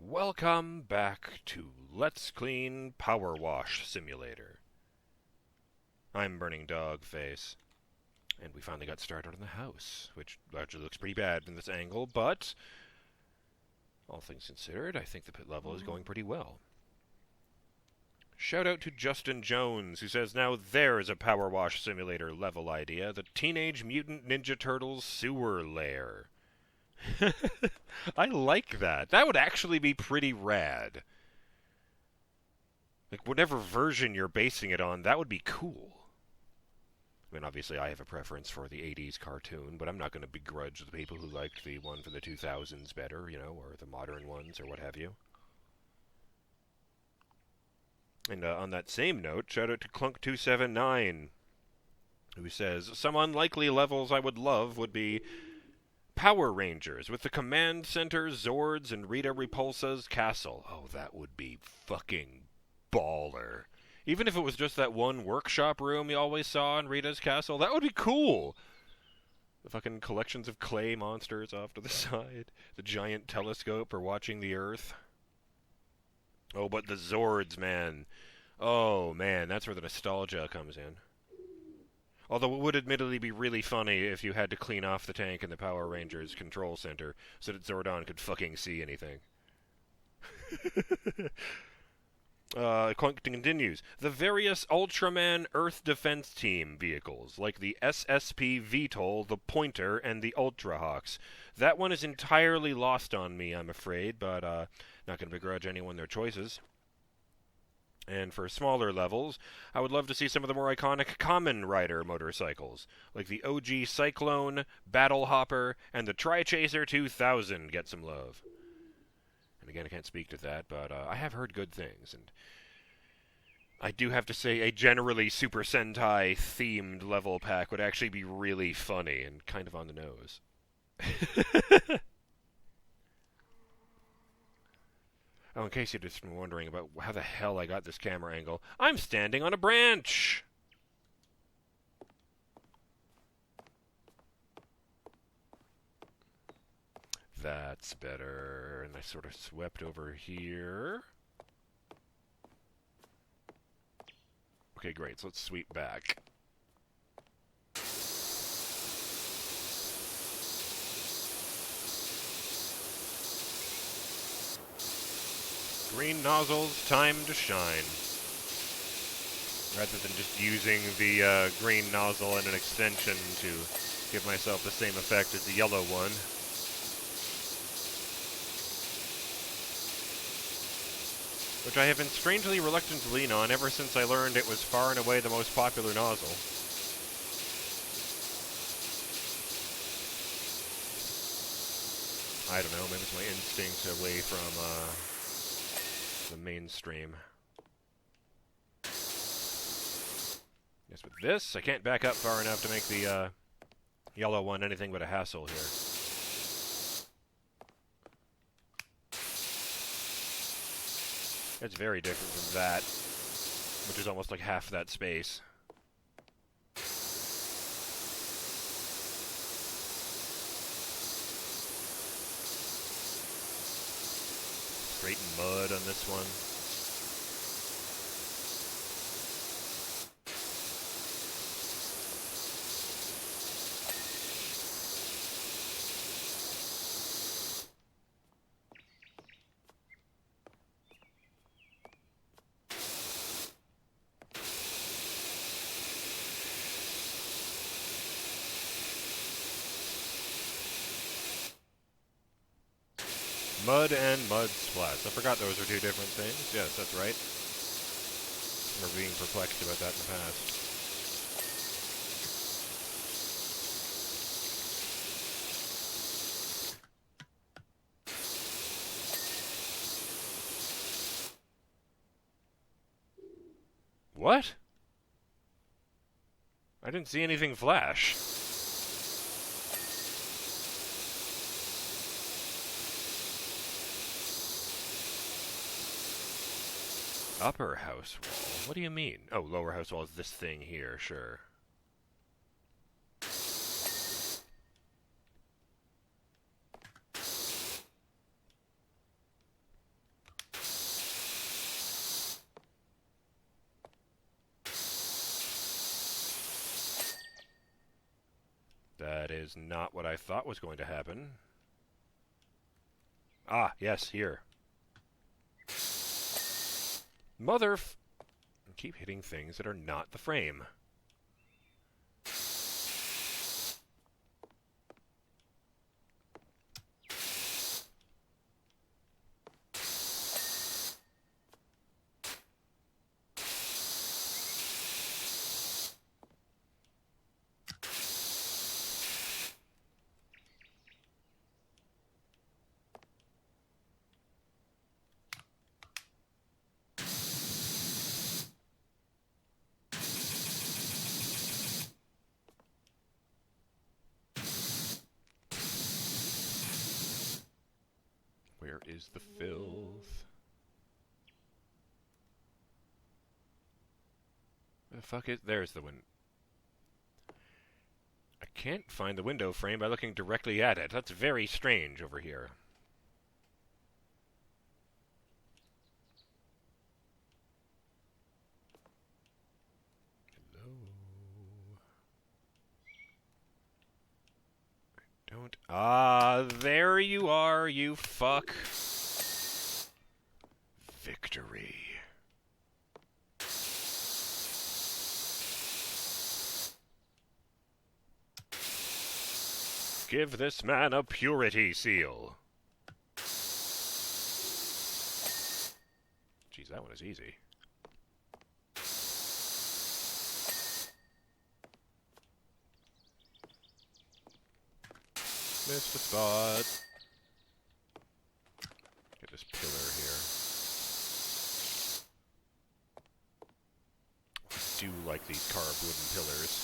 Welcome back to Let's Clean PowerWash Simulator. I'm BurningDogFace, and we finally got started on the house, which actually looks pretty bad in this angle, but all things considered, I think the pit level is going pretty well. Shout out to Justin Jones, who says, now there's a PowerWash Simulator level idea, the Teenage Mutant Ninja Turtles sewer lair. I like that. That would actually be pretty rad. Like, whatever version you're basing it on, that would be cool. I mean, obviously I have a preference for the 80s cartoon, but I'm not going to begrudge the people who liked the one for the 2000s better, you know, or the modern ones, or what have you. And on that same note, shout out to Clunk279, who says, some unlikely levels I would love would be Power Rangers with the Command Center, Zords, and Rita Repulsa's castle. Oh, that would be fucking baller. Even if it was just that one workshop room you always saw in Rita's castle, that would be cool. The fucking collections of clay monsters off to the side. The giant telescope for watching the Earth. Oh, but the Zords, man. Oh, man, that's where the nostalgia comes in. Although it would admittedly be really funny if you had to clean off the tank in the Power Rangers control center so that Zordon could fucking see anything. Continues. The various Ultraman Earth Defense Team vehicles, like the SSP VTOL, the Pointer, and the Ultrahawks. That one is entirely lost on me, I'm afraid, but not going to begrudge anyone their choices. And for smaller levels, I would love to see some of the more iconic Kamen Rider motorcycles, like the OG Cyclone, Battle Hopper, and the Tri-Chaser 2000 get some love. And again, I can't speak to that, but I have heard good things, and I do have to say a generally Super Sentai-themed level pack would actually be really funny and kind of on the nose. Oh, in case you're just wondering about how the hell I got this camera angle, I'm standing on a branch! That's better. And I sort of swept over here. Okay, great. So let's sweep back. Green nozzles, time to shine. Rather than just using the green nozzle and an extension to give myself the same effect as the yellow one. Which I have been strangely reluctant to lean on ever since I learned it was far and away the most popular nozzle. I don't know, maybe it's my instinct away from the mainstream. Yes, with this, I can't back up far enough to make the yellow one anything but a hassle here. It's very different from that, which is almost like half that space. Straight mud on this one. Mud and mud splats. I forgot those are two different things. Yes, that's right. I remember being perplexed about that in the past. What? I didn't see anything flash. Upper house wall? What do you mean? Oh, lower house wall is this thing here, sure. That is not what I thought was going to happen. Ah, yes, here. Keep hitting things that are not the frame. Where is the filth? Where the fuck is... There's the window. I can't find the window frame by looking directly at it. That's very strange over here. Hello? Don't... Ah, there you are, you fuck. Victory. Give this man a purity seal. Jeez, that one is easy. Missed the spot. Get this pillar here. I do like these carved wooden pillars.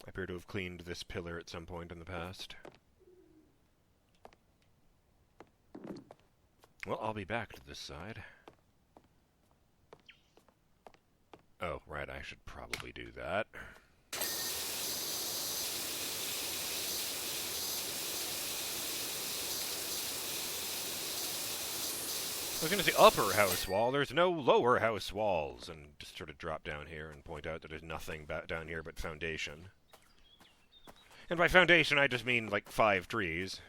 I appear to have cleaned this pillar at some point in the past. Well, I'll be back to this side. Oh, right, I should probably do that. I was going to say upper house wall. There's no lower house walls. And just sort of drop down here and point out that there's nothing down here but foundation. And by foundation, I just mean, like, 5 trees.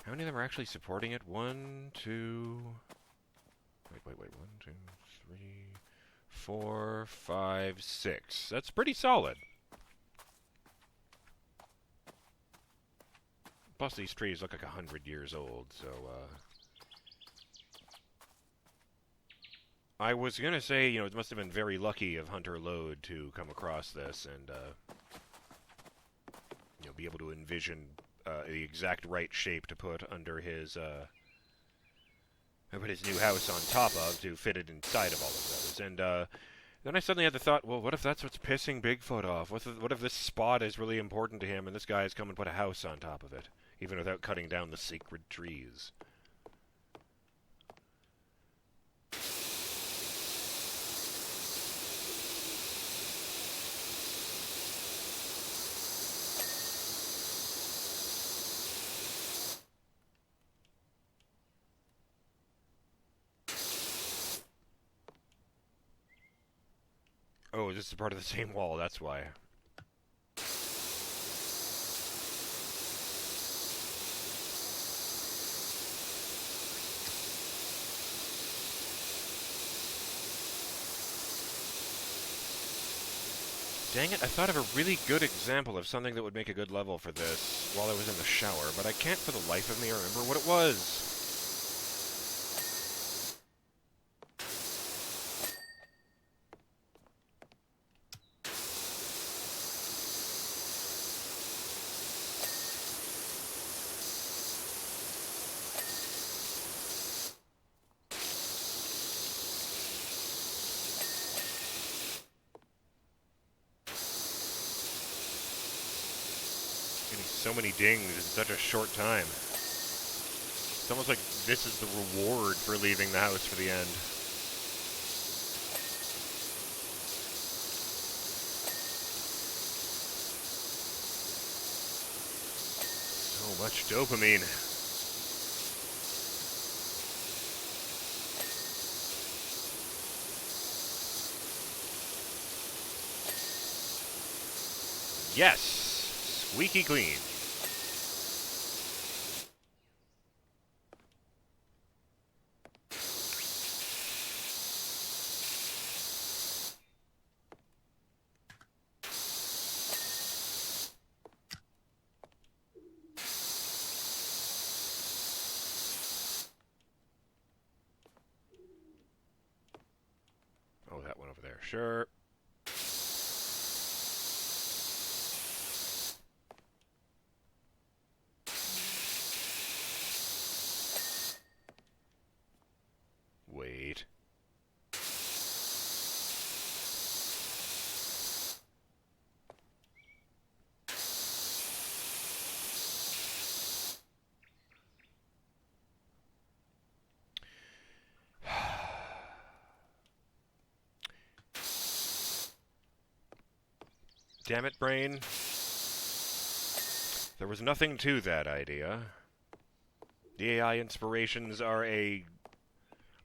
How many of them are actually supporting it? 1, 2... Wait. 1, 2, 3, 4, 5, 6. That's pretty solid. Plus, these trees look like 100 years old, so, I was gonna say, you know, it must have been very lucky of Hunter Lode to come across this and, you know, be able to envision the exact right shape to put under his new house on top of to fit it inside of all of those. And then I suddenly had the thought, well, what if that's what's pissing Bigfoot off? What if this spot is really important to him and this guy has come and put a house on top of it, even without cutting down the sacred trees? Oh, this is part of the same wall, that's why. Dang it, I thought of a really good example of something that would make a good level for this while I was in the shower, but I can't for the life of me remember what it was. So many dings in such a short time. It's almost like this is the reward for leaving the house for the end. So much dopamine. Yes! Squeaky clean. Oh, that one over there. Sure. Wait. Damn it, brain. There was nothing to that idea. The AI inspirations are a...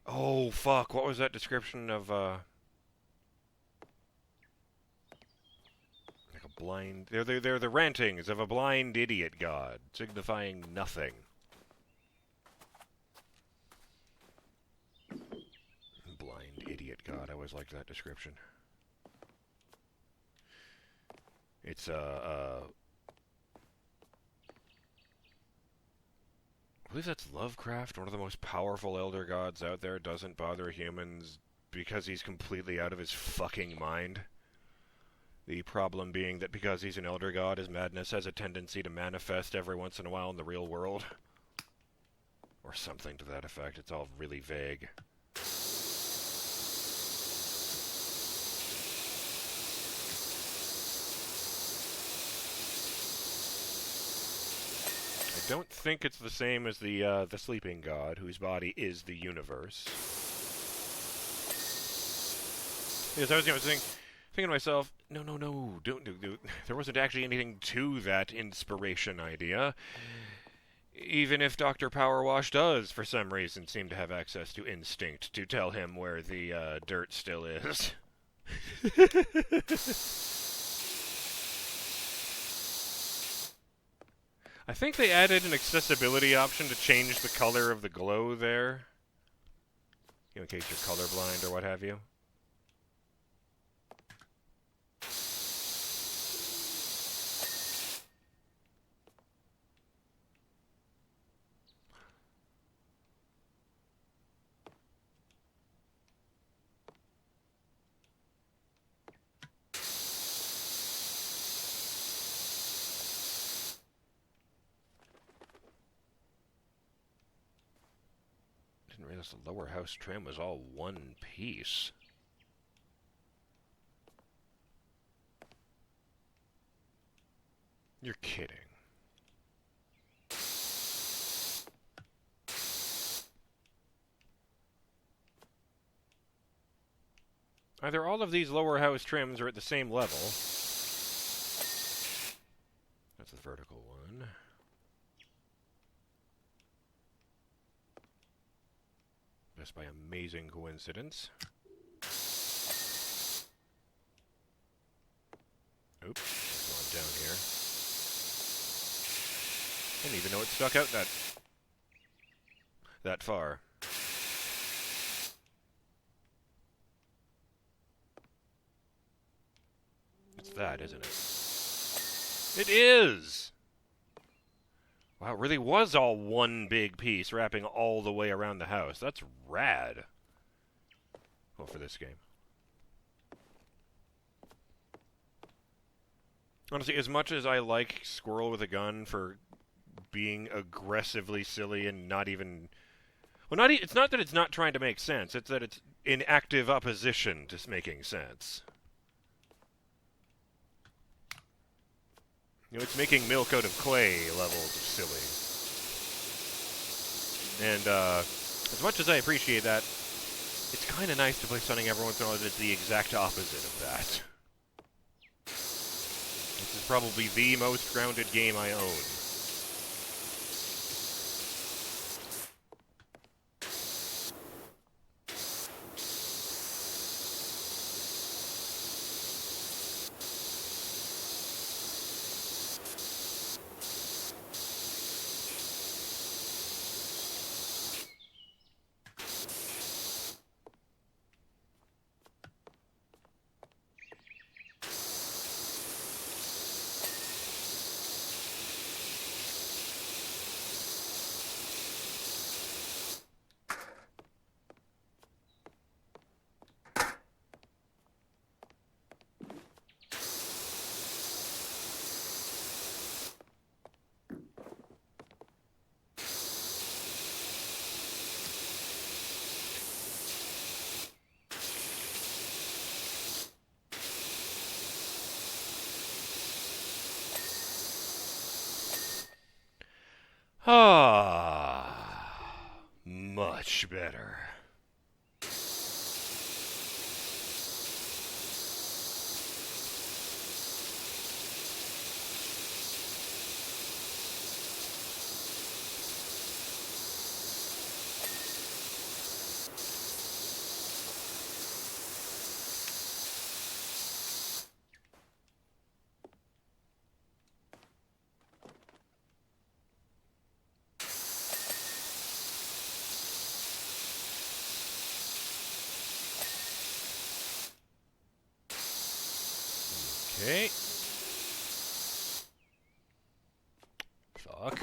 Oh, fuck, what was that description of, like a blind... They're the rantings of a blind idiot god, signifying nothing. Blind idiot god, I always liked that description. It's, I believe that's Lovecraft, one of the most powerful elder gods out there, doesn't bother humans because he's completely out of his fucking mind. The problem being that because he's an elder god, his madness has a tendency to manifest every once in a while in the real world. Or something to that effect. It's all really vague. I don't think it's the same as the sleeping god, whose body is the universe. Because I was thinking to myself, no, don't. There wasn't actually anything to that inspiration idea. Even if Dr. PowerWash does, for some reason, seem to have access to instinct to tell him where the dirt still is. I think they added an accessibility option to change the color of the glow there. You know, in case you're colorblind or what have you. Didn't realize the lower house trim was all one piece. You're kidding. Either all of these lower house trims are at the same level. That's the vertical one. Just by amazing coincidence. Oops, it's going down here. I didn't even know it stuck out that far. It's that, isn't it? It is! Wow, it really was all one big piece wrapping all the way around the house. That's rad. Well, for this game. Honestly, as much as I like Squirrel with a Gun for being aggressively silly and not even... Well, it's not that it's not trying to make sense. It's that it's in active opposition to making sense. You know, it's making milk out of clay levels of silly. And as much as I appreciate that, it's kind of nice to play something every once in a while that's the exact opposite of that. This is probably the most grounded game I own. Ah, much better. Okay. Fuck.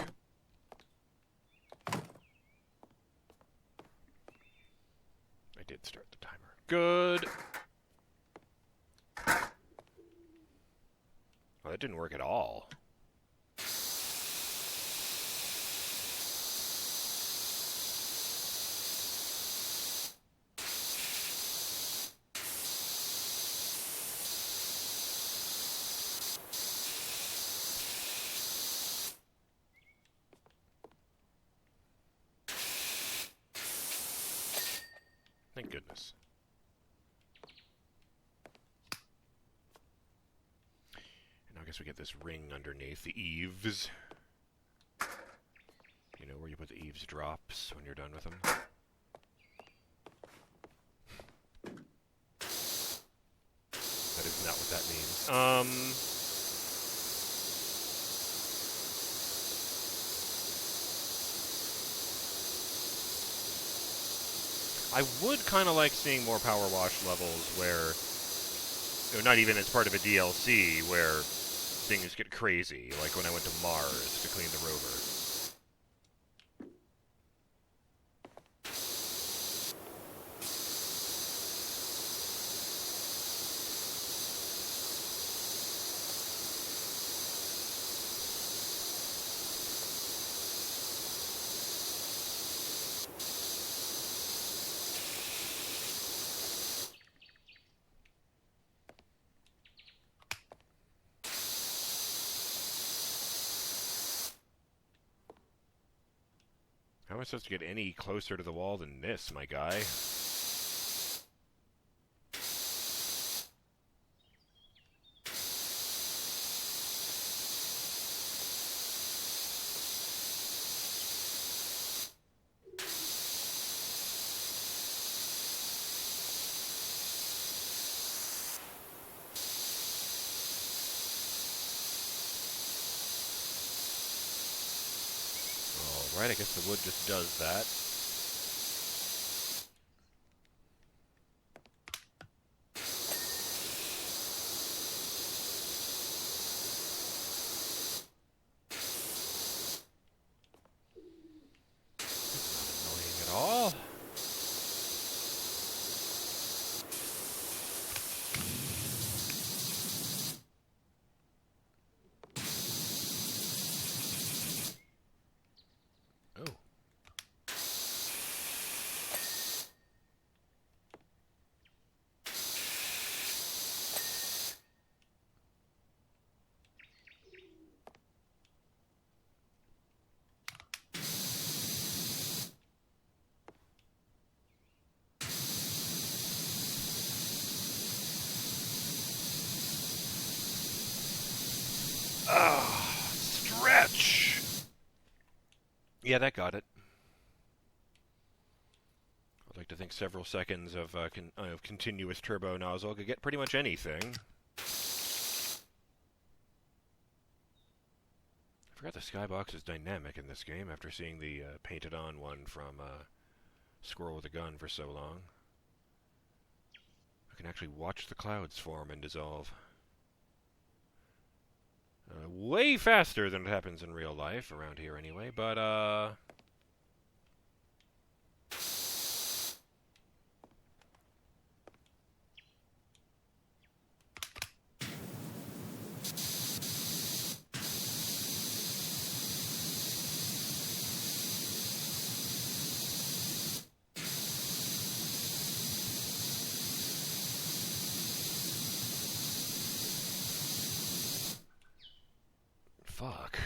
I did start the timer. Good. Well, that didn't work at all. Thank goodness. And now I guess we get this ring underneath the eaves. You know, where you put the eaves drops when you're done with them. That is not what that means. I would kind of like seeing more PowerWash levels where, you know, not even as part of a DLC, where things get crazy, like when I went to Mars to clean the rover. How am I supposed to get any closer to the wall than this, my guy? Alright, I guess the wood just does that. That's not annoying at all. Oh. Ah, stretch! Yeah, that got it. I'd like to think several seconds of continuous turbo nozzle could get pretty much anything. I forgot the skybox is dynamic in this game after seeing the painted-on one from Squirrel with a Gun for so long. I can actually watch the clouds form and dissolve. Way faster than it happens in real life, around here anyway, but, fuck.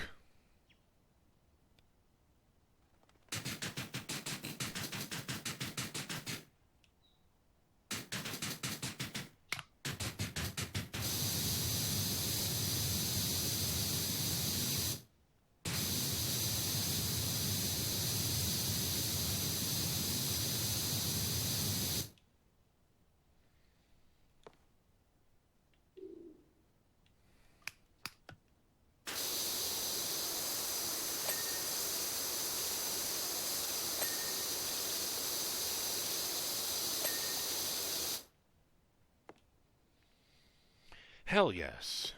Hell yes.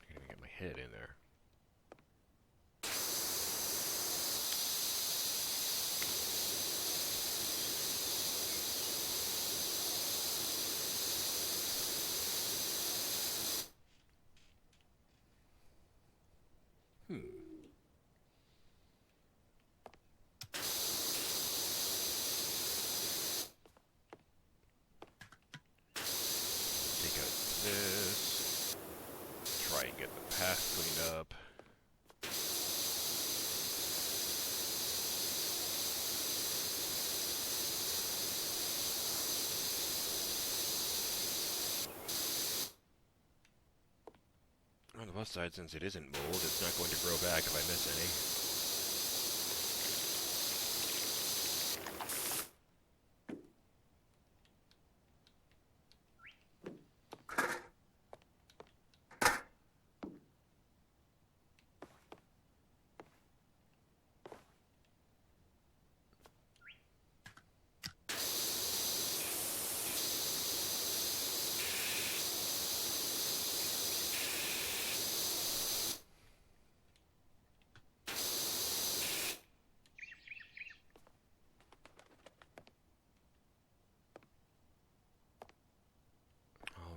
Can't even get my head in there. Take out this. Try and get the path cleaned up. On the plus side, since it isn't mold, it's not going to grow back if I miss any.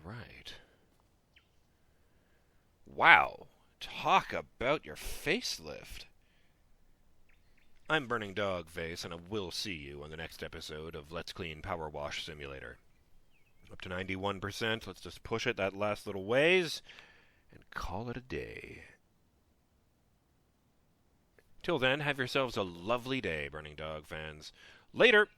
Right. Wow. Talk about your facelift. I'm BurningDogFace, and I will see you on the next episode of Let's Clean PowerWash Simulator. Up to 91%. Let's just push it that last little ways and call it a day. Till then, have yourselves a lovely day, Burning Dog fans. Later!